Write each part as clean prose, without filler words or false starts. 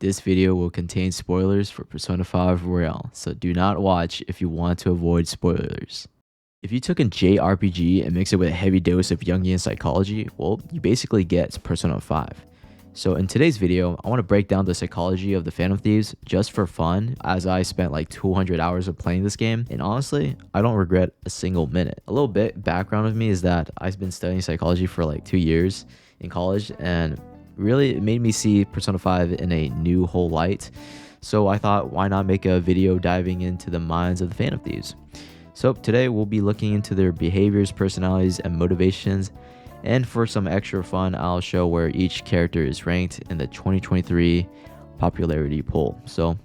This video will contain spoilers for Persona 5 Royale, so do not watch if you want to avoid spoilers. If you took a JRPG and mix it with a heavy dose of Jungian psychology, well, you basically get Persona 5. So in today's video, I want to break down the psychology of the Phantom Thieves just for fun, as I spent like 200 hours of playing this game, and honestly, I don't regret a single minute. A little bit background of me is that I've been studying psychology for like 2 years in college, and really it made me see Persona 5 in a new whole light. So I thought, why not make a video diving into the minds of the Phantom Thieves? So today we'll be looking into their behaviors, personalities, and motivations. And for some extra fun, I'll show where each character is ranked in the 2023 popularity poll. So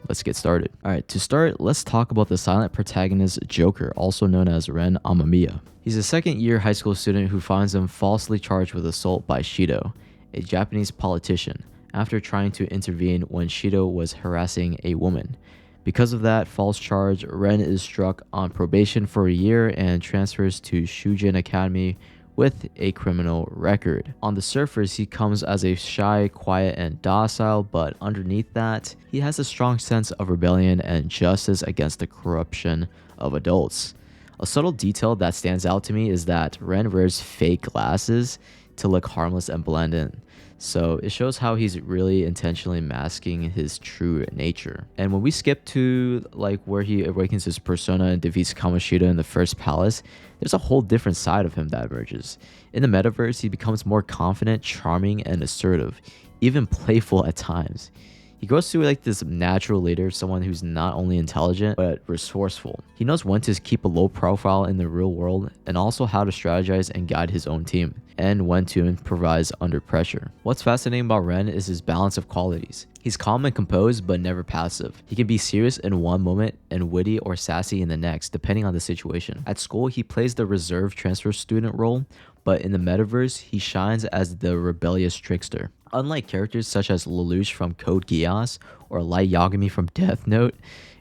let's get started. All right, to start, let's talk about the silent protagonist Joker, also known as Ren Amamiya. He's a second-year high school student who finds him falsely charged with assault by Shido, a Japanese politician, after trying to intervene when Shido was harassing a woman. Because of that false charge, Ren is struck on probation for a year and transfers to Shujin Academy with a criminal record. On the surface, he comes as a shy, quiet, and docile, but underneath that, he has a strong sense of rebellion and justice against the corruption of adults. A subtle detail that stands out to me is that Ren wears fake glasses to look harmless and blend in. So it shows how he's really intentionally masking his true nature. And when we skip to like where he awakens his persona and defeats Kamoshida in the first palace, there's a whole different side of him that emerges. In the metaverse, he becomes more confident, charming, and assertive, even playful at times. He grows to like this natural leader, someone who's not only intelligent, but resourceful. He knows when to keep a low profile in the real world, and also how to strategize and guide his own team, and when to improvise under pressure. What's fascinating about Ren is his balance of qualities. He's calm and composed, but never passive. He can be serious in one moment and witty or sassy in the next, depending on the situation. At school, he plays the reserved transfer student role, but in the metaverse, he shines as the rebellious trickster. Unlike characters such as Lelouch from Code Geass or Light Yagami from Death Note,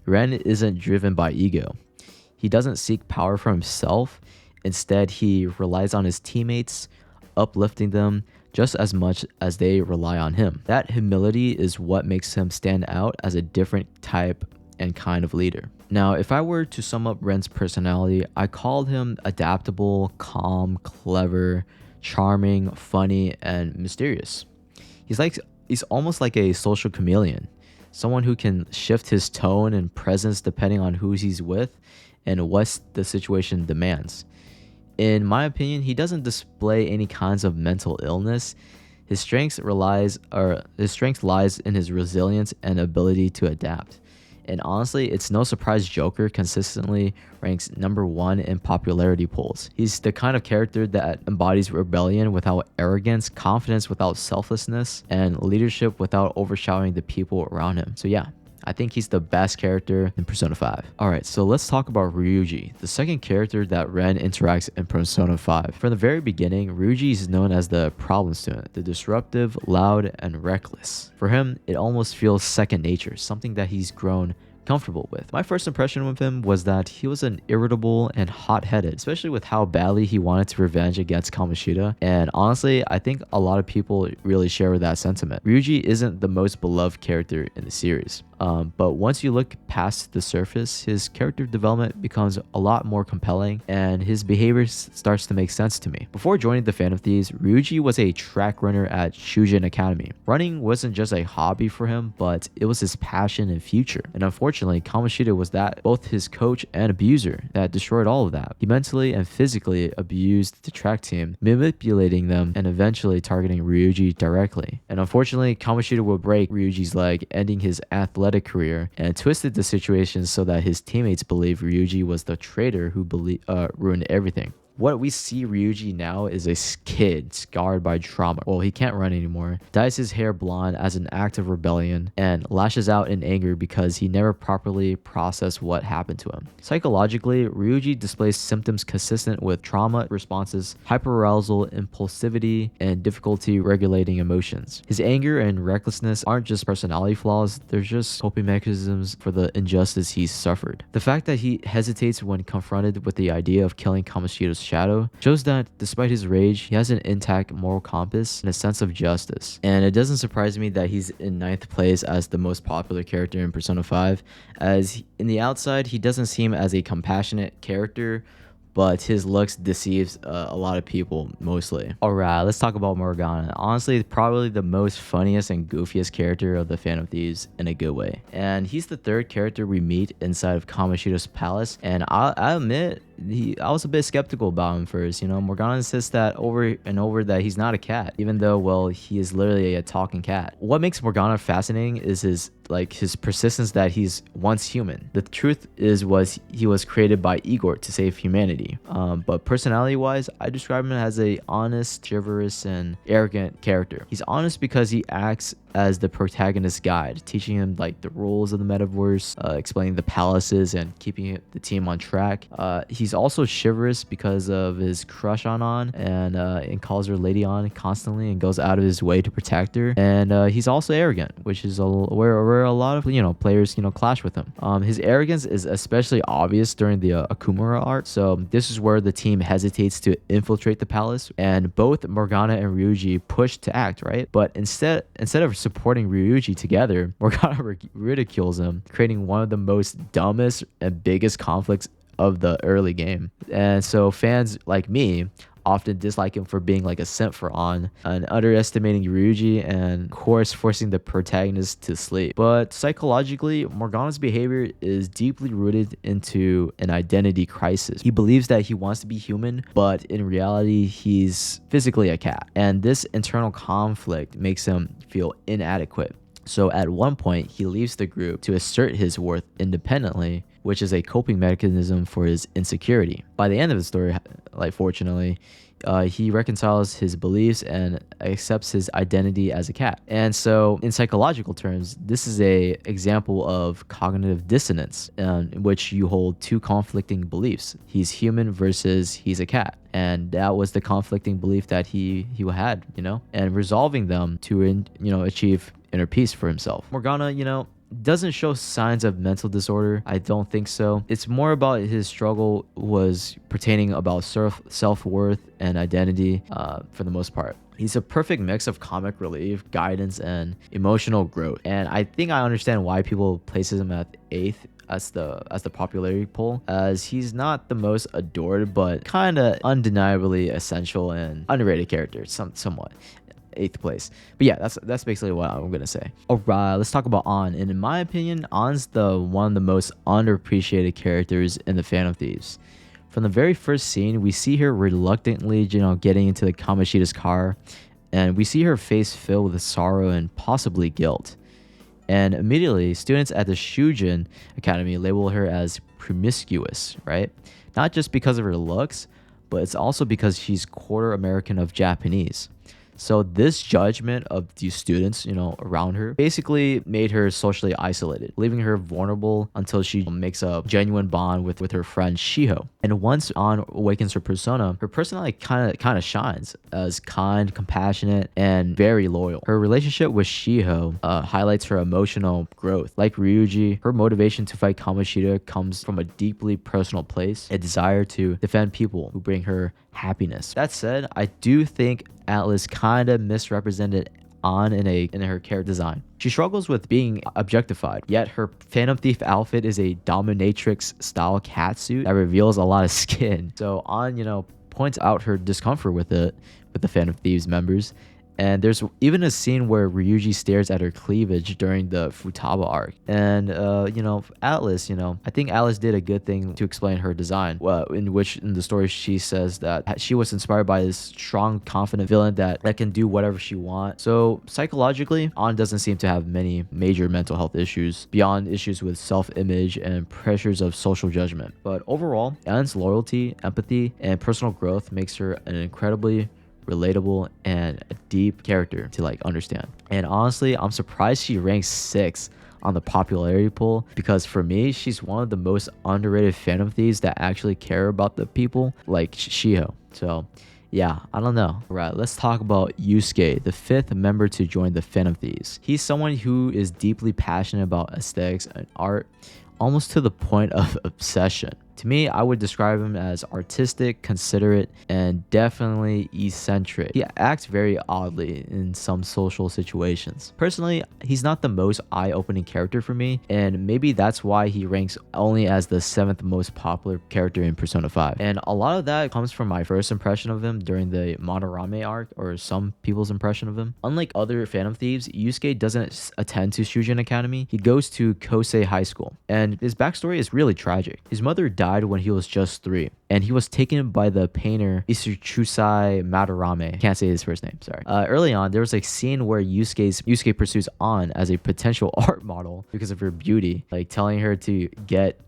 Ren isn't driven by ego. He doesn't seek power for himself. Instead, he relies on his teammates, uplifting them just as much as they rely on him. That humility is what makes him stand out as a different type and kind of leader. Now, if I were to sum up Ren's personality, I called him adaptable, calm, clever, charming, funny, and mysterious. He's almost like a social chameleon, someone who can shift his tone and presence depending on who he's with and what the situation demands. In my opinion, he doesn't display any kinds of mental illness. His strength lies in his resilience and ability to adapt. And honestly, it's no surprise Joker consistently ranks #1 in popularity polls. He's the kind of character that embodies rebellion without arrogance, confidence without selflessness, and leadership without overshadowing the people around him. So yeah, I think he's the best character in Persona 5. Alright, so let's talk about Ryuji, the second character that Ren interacts in Persona 5. From the very beginning, Ryuji is known as the problem student, the disruptive, loud, and reckless. For him, it almost feels second nature, something that he's grown comfortable with. My first impression of him was that he was an irritable and hot-headed, especially with how badly he wanted to revenge against Kamoshida. And honestly, I think a lot of people really share that sentiment. Ryuji isn't the most beloved character in the series. But once you look past the surface, his character development becomes a lot more compelling and his behavior starts to make sense to me. Before joining the Phantom Thieves, Ryuji was a track runner at Shujin Academy. Running wasn't just a hobby for him, but it was his passion and future. And unfortunately, Kamoshida was both his coach and abuser that destroyed all of that. He mentally and physically abused the track team, manipulating them and eventually targeting Ryuji directly. And unfortunately, Kamoshida would break Ryuji's leg, ending his athletic career, and twisted the situation so that his teammates believed Ryuji was the traitor who ruined everything. What we see Ryuji now is a kid scarred by trauma. Well, he can't run anymore, dyes his hair blonde as an act of rebellion, and lashes out in anger because he never properly processed what happened to him. Psychologically, Ryuji displays symptoms consistent with trauma responses, hyperarousal, impulsivity, and difficulty regulating emotions. His anger and recklessness aren't just personality flaws, they're just coping mechanisms for the injustice he's suffered. The fact that he hesitates when confronted with the idea of killing Kamoshida's shadow shows that despite his rage, he has an intact moral compass and a sense of justice. And it doesn't surprise me that he's in ninth place as the most popular character in Persona 5, as in the outside, he doesn't seem as a compassionate character, but his looks deceives a lot of people mostly. Alright, let's talk about Morgana. Honestly, probably the most funniest and goofiest character of the Phantom Thieves in a good way. And he's the third character we meet inside of Kamoshida's palace, and I admit, I was a bit skeptical about him first. Morgana insists that over and over that he's not a cat, even though, well, he is literally a talking cat. What makes Morgana fascinating is his persistence that he's once human. The truth is he was created by Igor to save humanity. But personality-wise, I describe him as a honest, chivalrous, and arrogant character. He's honest because he acts as the protagonist's guide, teaching him the rules of the metaverse, explaining the palaces, and keeping the team on track. He's also chivalrous because of his crush on An, and calls her Lady An constantly and goes out of his way to protect her. And he's also arrogant, which is where a lot of players clash with him. His arrogance is especially obvious during the Akumura arc, so this is where the team hesitates to infiltrate the palace, and both Morgana and Ryuji push to act, right? But instead of supporting Ryuji together, Morgana ridicules him, creating one of the most dumbest and biggest conflicts of the early game. And so fans like me often dislike him for being like a simp for An and underestimating Ryuji, and of course forcing the protagonist to sleep. But psychologically, Morgana's behavior is deeply rooted into an identity crisis. He believes that he wants to be human, but in reality he's physically a cat, and this internal conflict makes him feel inadequate. So at one point, he leaves the group to assert his worth independently, which is a coping mechanism for his insecurity. By the end of the story, fortunately, he reconciles his beliefs and accepts his identity as a cat. And so in psychological terms, this is a example of cognitive dissonance, in which you hold two conflicting beliefs. He's human versus he's a cat. And that was the conflicting belief that he had, and resolving them to, achieve inner peace for himself. Morgana, doesn't show signs of mental disorder. I don't think so. It's more about his struggle was pertaining about self-worth and identity for the most part. He's a perfect mix of comic relief, guidance, and emotional growth. And I think I understand why people places him at 8th as the popularity poll, as he's not the most adored, but kind of undeniably essential and underrated character, somewhat. 8th place. But yeah, that's basically what I'm gonna say. Alright, let's talk about An. And in my opinion, An's one of the most underappreciated characters in the Phantom Thieves. From the very first scene, we see her reluctantly, getting into the Kamoshida's car, and we see her face filled with sorrow and possibly guilt. And immediately, students at the Shujin Academy label her as promiscuous, right? Not just because of her looks, but it's also because she's quarter American of Japanese. So this judgment of these students, around her basically made her socially isolated, leaving her vulnerable until she makes a genuine bond with her friend Shiho. And once An awakens her persona, her personality kind of shines as kind, compassionate, and very loyal. Her relationship with Shiho highlights her emotional growth. Like Ryuji, her motivation to fight Kamoshida comes from a deeply personal place, a desire to defend people who bring her happiness. That said, I do think Atlas kind of misrepresented An in her character design. She struggles with being objectified, yet her Phantom Thief outfit is a dominatrix style catsuit that reveals a lot of skin. So An, points out her discomfort with the Phantom Thieves members. And there's even a scene where Ryuji stares at her cleavage during the Futaba arc. And, Atlas, I think Atlas did a good thing to explain her design. Well, in the story she says that she was inspired by this strong, confident villain that can do whatever she wants. So psychologically, An doesn't seem to have many major mental health issues beyond issues with self-image and pressures of social judgment. But overall, An's loyalty, empathy, and personal growth makes her an incredibly relatable and a deep character to understand. And honestly, I'm surprised she ranks 6th on the popularity poll, because for me, she's one of the most underrated Phantom Thieves that actually care about the people, like Shiho. So yeah, I don't know. Right, let's talk about Yusuke, the 5th member to join the Phantom Thieves. He's someone who is deeply passionate about aesthetics and art, almost to the point of obsession. To me, I would describe him as artistic, considerate, and definitely eccentric. He acts very oddly in some social situations. Personally, he's not the most eye-opening character for me, and maybe that's why he ranks only as the 7th most popular character in Persona 5. And a lot of that comes from my first impression of him during the Madarame arc, or some people's impression of him. Unlike other Phantom Thieves, Yusuke doesn't attend to Shujin Academy. He goes to Kosei High School, and his backstory is really tragic. His mother died when he was just 3, and he was taken by the painter Isuchusai Madarame. Can't say his first name, sorry. Early on, there was a scene where Yusuke pursues An as a potential art model because of her beauty, like telling her to get,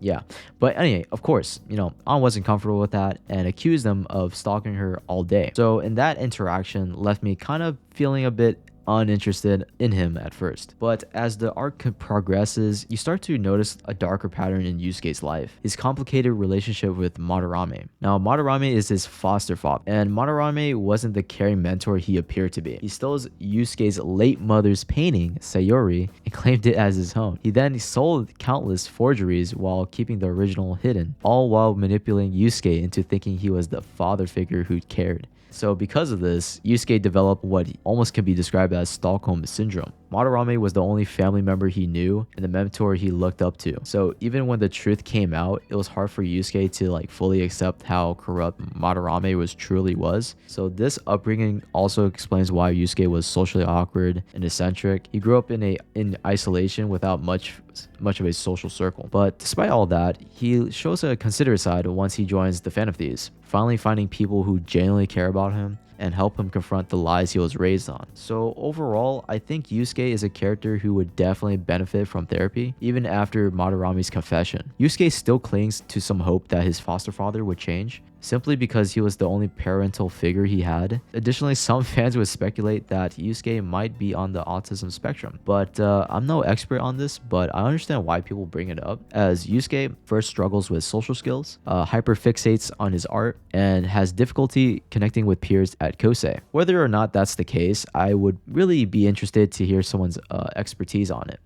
yeah. But anyway, of course, An wasn't comfortable with that and accused them of stalking her all day. So in that interaction left me kind of feeling a bit uninterested in him at first. But as the arc progresses, you start to notice a darker pattern in Yusuke's life. His complicated relationship with Madarame. Now, Madarame is his foster father, and Madarame wasn't the caring mentor he appeared to be. He stole Yusuke's late mother's painting, Sayori, and claimed it as his own. He then sold countless forgeries while keeping the original hidden, all while manipulating Yusuke into thinking he was the father figure who cared. So because of this, Yusuke developed what almost can be described as Stockholm Syndrome. Madarame was the only family member he knew and the mentor he looked up to. So even when the truth came out, it was hard for Yusuke to fully accept how corrupt Madarame truly was. So this upbringing also explains why Yusuke was socially awkward and eccentric. He grew up in isolation without much of a social circle. But despite all that, he shows a considerate side once he joins the Phantom Thieves, finally finding people who genuinely care about him and help him confront the lies he was raised on. So overall, I think Yusuke is a character who would definitely benefit from therapy, even after Madarame's confession. Yusuke still clings to some hope that his foster father would change, simply because he was the only parental figure he had. Additionally, some fans would speculate that Yusuke might be on the autism spectrum, but I'm no expert on this, but I understand why people bring it up, as Yusuke first struggles with social skills, hyperfixates on his art, and has difficulty connecting with peers at Kosei. Whether or not that's the case, I would really be interested to hear someone's expertise on it,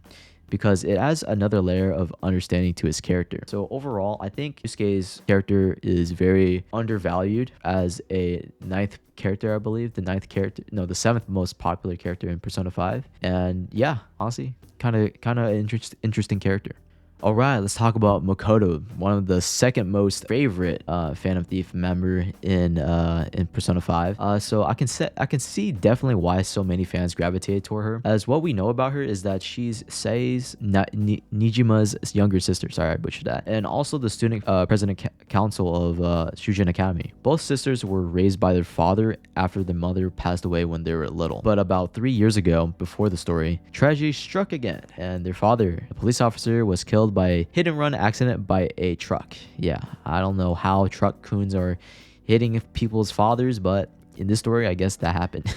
because it adds another layer of understanding to his character. So overall, I think Yusuke's character is very undervalued as a 9th character, I believe. The 7th most popular character in Persona 5. And yeah, honestly, kind of interesting character. All right, let's talk about Makoto, one of the second most favorite Phantom Thief member in Persona 5. So I can see definitely why so many fans gravitated toward her, as what we know about her is that she's Sei's Nijima's younger sister. Sorry, I butchered that. And also the student president council of Shujin Academy. Both sisters were raised by their father after their mother passed away when they were little. But about 3 years ago, before the story, tragedy struck again, and their father, a police officer, was killed by a hit and run accident by a truck. Yeah, I don't know how truck coons are hitting people's fathers, but in this story, I guess that happened.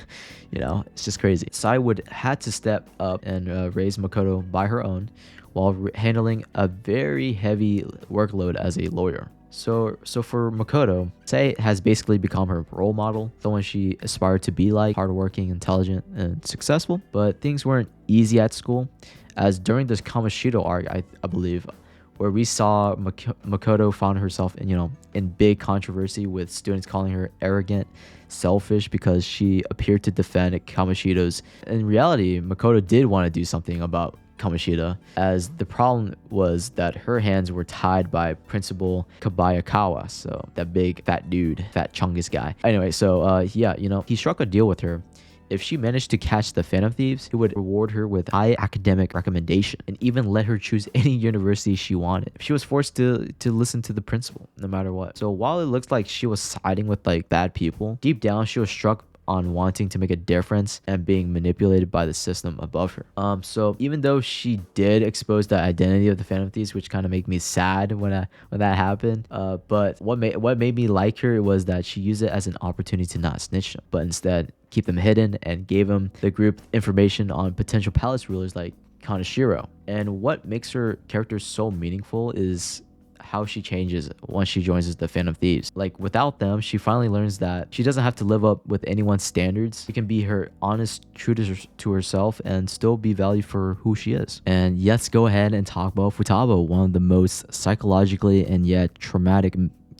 It's just crazy. Sai had to step up and raise Makoto by her own while handling a very heavy workload as a lawyer. So for Makoto, Sei has basically become her role model, someone she aspired to be like, hardworking, intelligent, and successful. But things weren't easy at school, as during this Kamoshida arc, I believe, where we saw Makoto found herself in big controversy with students calling her arrogant, selfish because she appeared to defend Kamoshida's. In reality, Makoto did want to do something about Kamoshida, as the problem was that her hands were tied by Principal Kabayakawa, so that big fat dude, fat chungus guy. Anyway, so he struck a deal with her. If she managed to catch the Phantom Thieves, he would reward her with high academic recommendation and even let her choose any university she wanted. She was forced to listen to the principal no matter what. So while it looks like she was siding with bad people, deep down she was struck on wanting to make a difference and being manipulated by the system above her. So even though she did expose the identity of the Phantom Thieves, which kind of made me sad when that happened, but what made me like her was that she used it as an opportunity to not snitch them, but instead keep them hidden and gave the group information on potential palace rulers like Kaneshiro. And what makes her character so meaningful is how she changes once she joins the Fan of Thieves. Like without them, she finally learns that she doesn't have to live up with anyone's standards. She can be her honest, true to herself and still be valued for who she is. And let's go ahead and talk about Futaba, one of the most psychologically and yet traumatic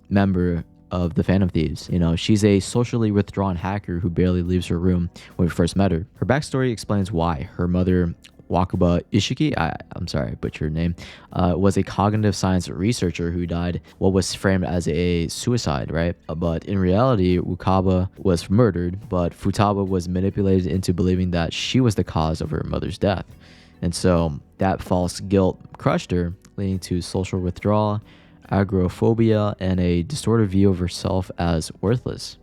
member of the Phantom Thieves. You know, she's a socially withdrawn hacker who barely leaves her room when we first met her. Her backstory explains why. Her mother, Wakaba Ishiki, I'm sorry, I butchered her name, was a cognitive science researcher who died what was framed as a suicide, right? But in reality, Wakaba was murdered, but Futaba was manipulated into believing that she was the cause of her mother's death. And so that false guilt crushed her, leading to social withdrawal, agoraphobia, and a distorted view of herself as worthless.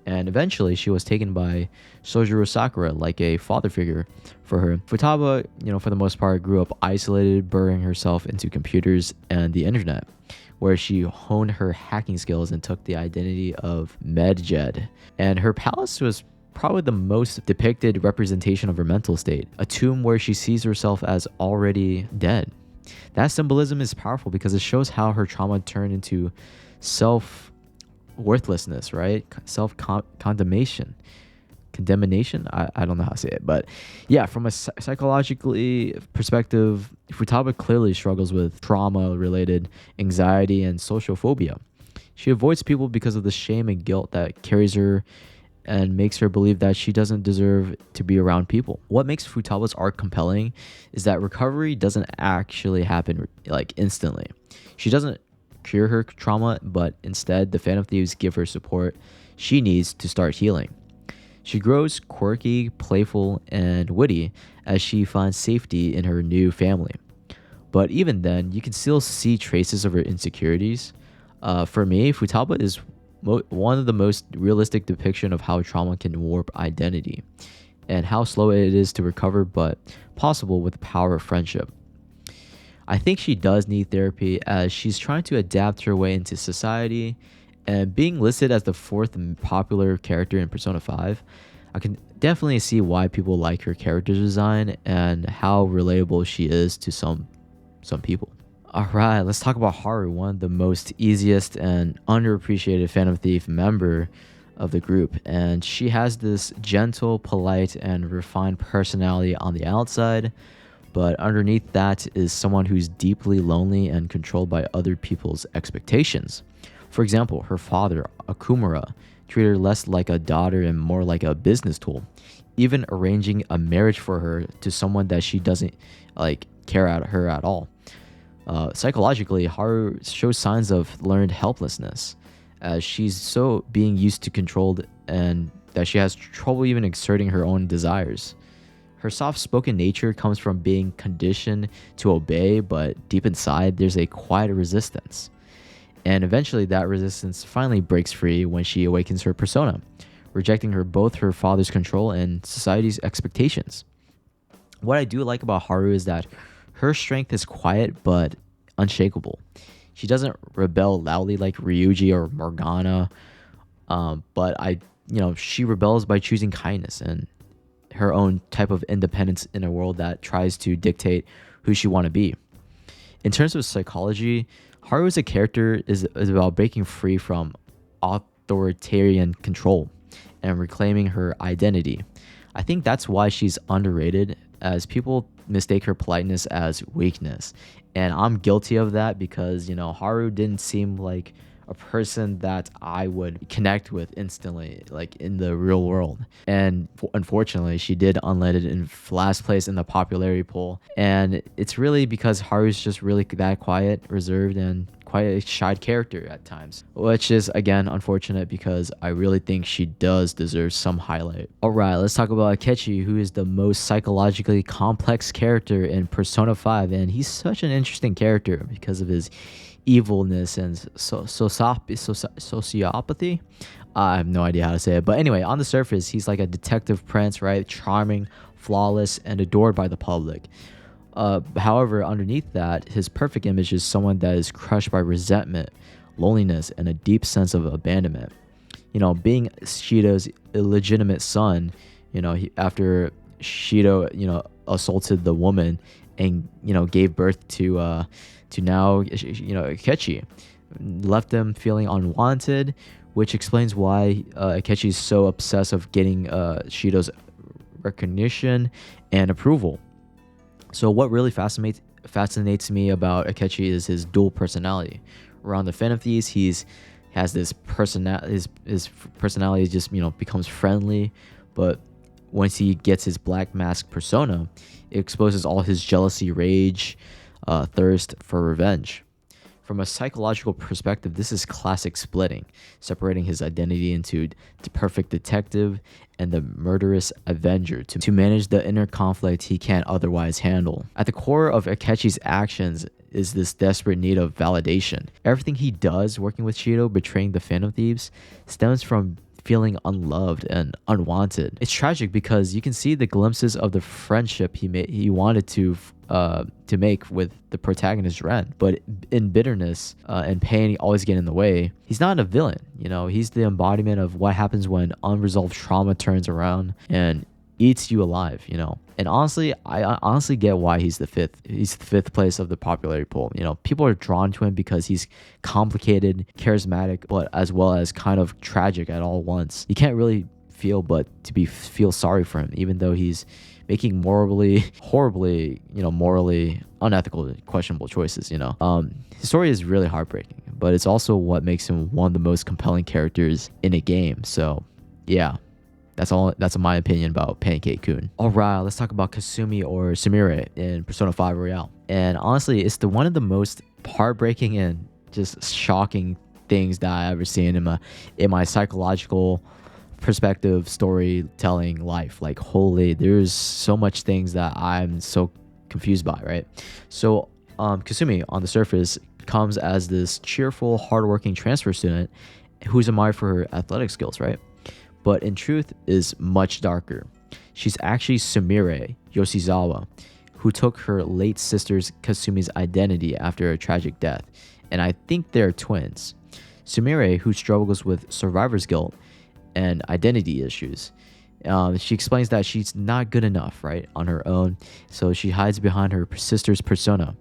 And eventually she was taken by Sojiro Sakura like a father figure for her. Futaba, for the most part, grew up isolated, burying herself into computers and the internet, where she honed her hacking skills and took the identity of Medjed. And her palace was probably the most depicted representation of her mental state, a tomb where she sees herself as already dead. That symbolism is powerful because it shows how her trauma turned into self-worthlessness, right? Self-condemnation. Condemnation? I don't know how to say it. But yeah, from a psychologically perspective, Futaba clearly struggles with trauma-related anxiety and social phobia. She avoids people because of the shame and guilt that carries her and makes her believe that she doesn't deserve to be around people. What makes Futaba's arc compelling is that recovery doesn't actually happen like instantly. She doesn't cure her trauma, but instead the Phantom Thieves give her support she needs to start healing. She grows quirky, playful, and witty as she finds safety in her new family. But even then, you can still see traces of her insecurities. For me, Futaba is one of the most realistic depiction of how trauma can warp identity and how slow it is to recover, but possible with the power of friendship. I think she does need therapy as she's trying to adapt her way into society, and being listed as the fourth popular character in Persona 5, I can definitely see why people like her character design and how relatable she is to some people. Alright, let's talk about Haru, one of the most easiest and underappreciated Phantom Thief member of the group. And she has this gentle, polite, and refined personality on the outside, but underneath that is someone who's deeply lonely and controlled by other people's expectations. For example, her father, Akumura, treated her less like a daughter and more like a business tool, even arranging a marriage for her to someone that she doesn't care at her at all. Psychologically, Haru shows signs of learned helplessness as she's so being used to controlled and that she has trouble even exerting her own desires. Her soft-spoken nature comes from being conditioned to obey, but deep inside there's a quiet resistance. And eventually that resistance finally breaks free when she awakens her persona, rejecting both her father's control and society's expectations. What I do like about Haru is that her strength is quiet but unshakable. She doesn't rebel loudly like Ryuji or Morgana, but she rebels by choosing kindness and her own type of independence in a world that tries to dictate who she want to be. In terms of psychology, Haru as a character is about breaking free from authoritarian control and reclaiming her identity. I think that's why she's underrated, as people mistake her politeness as weakness. And I'm guilty of that because, Haru didn't seem like a person that I would connect with instantly, like in the real world. And unfortunately, she did unleaded in last place in the popularity poll. And it's really because Haru's just really that quiet, reserved, and quite a shy character at times, which is again unfortunate because I really think she does deserve some highlight. Alright, let's talk about Akechi, who is the most psychologically complex character in Persona 5, and he's such an interesting character because of his evilness and sociopathy. I have no idea how to say it, but anyway, on the surface he's like a detective prince, right? Charming, flawless, and adored by the public. However, underneath that, his perfect image is someone that is crushed by resentment, loneliness, and a deep sense of abandonment. Being Shido's illegitimate son, after Shido, assaulted the woman and gave birth to now Akechi, left them feeling unwanted, which explains why Akechi is so obsessed of getting Shido's recognition and approval. So what really fascinates me about Akechi is his dual personality. Around the Phantom Thieves, has this his personality just becomes friendly, but once he gets his black mask persona, it exposes all his jealousy, rage, thirst for revenge. From a psychological perspective, this is classic splitting, separating his identity into the perfect detective and the murderous avenger to manage the inner conflict he can't otherwise handle. At the core of Akechi's actions is this desperate need of validation. Everything he does working with Shido, betraying the Phantom Thieves, stems from feeling unloved and unwanted. It's tragic because you can see the glimpses of the friendship he wanted to make with the protagonist Ren, but in bitterness and pain always get in the way. He's not a villain, he's the embodiment of what happens when unresolved trauma turns around and eats you alive, And honestly, I honestly get why he's the fifth place of the popularity poll. People are drawn to him because he's complicated, charismatic, but as well as kind of tragic at all once. You can't really feel sorry for him, even though he's making horribly, morally unethical, questionable choices. His story is really heartbreaking, but it's also what makes him one of the most compelling characters in a game. So, yeah. That's my opinion about Pancake-kun. Alright, let's talk about Kasumi or Sumire in Persona 5 Royale. And honestly, it's one of the most heartbreaking and just shocking things that I ever seen in my psychological perspective storytelling life. Like, holy, there's so much things that I'm so confused by, right? So Kasumi on the surface comes as this cheerful, hardworking transfer student who's admired for her athletic skills, right? But in truth is much darker. She's actually Sumire Yoshizawa, who took her late sister's Kasumi's identity after a tragic death, and I think they're twins. Sumire, who struggles with survivor's guilt and identity issues, she explains that she's not good enough, right, on her own, so she hides behind her sister's persona.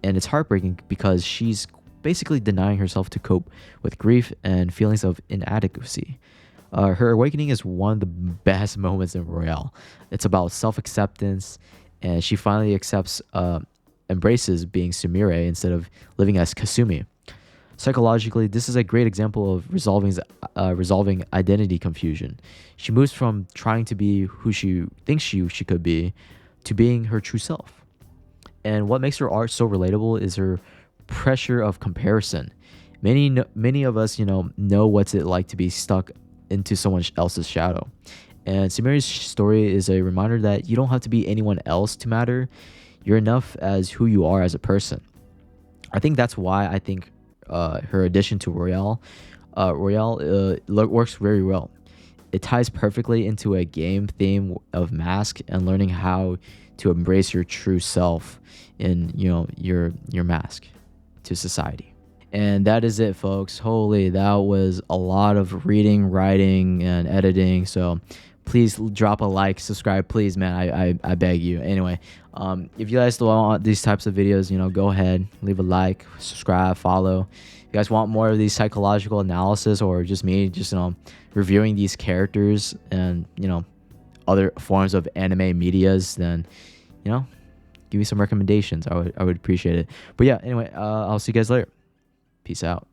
And it's heartbreaking because she's basically denying herself to cope with grief and feelings of inadequacy. Her awakening is one of the best moments in Royale. It's about self-acceptance, and she finally embraces being Sumire instead of living as Kasumi. Psychologically, this is a great example of resolving identity confusion. She moves from trying to be who she thinks she could be to being her true self. And what makes her art so relatable is her pressure of comparison. Many of us, know what's it like to be stuck into someone else's shadow. And Sumire's story is a reminder that you don't have to be anyone else to matter. You're enough as who you are as a person. I think that's why I think her addition to Royale works very well. It ties perfectly into a game theme of mask and learning how to embrace your true self in your mask to society. And that is it, folks. Holy, that was a lot of reading, writing, and editing. So please drop a like, subscribe, please, man. I beg you. Anyway, if you guys want these types of videos, go ahead, leave a like, subscribe, follow. If you guys want more of these psychological analysis or just me reviewing these characters and other forms of anime medias, then give me some recommendations. I would appreciate it. But yeah, anyway, I'll see you guys later. Peace out.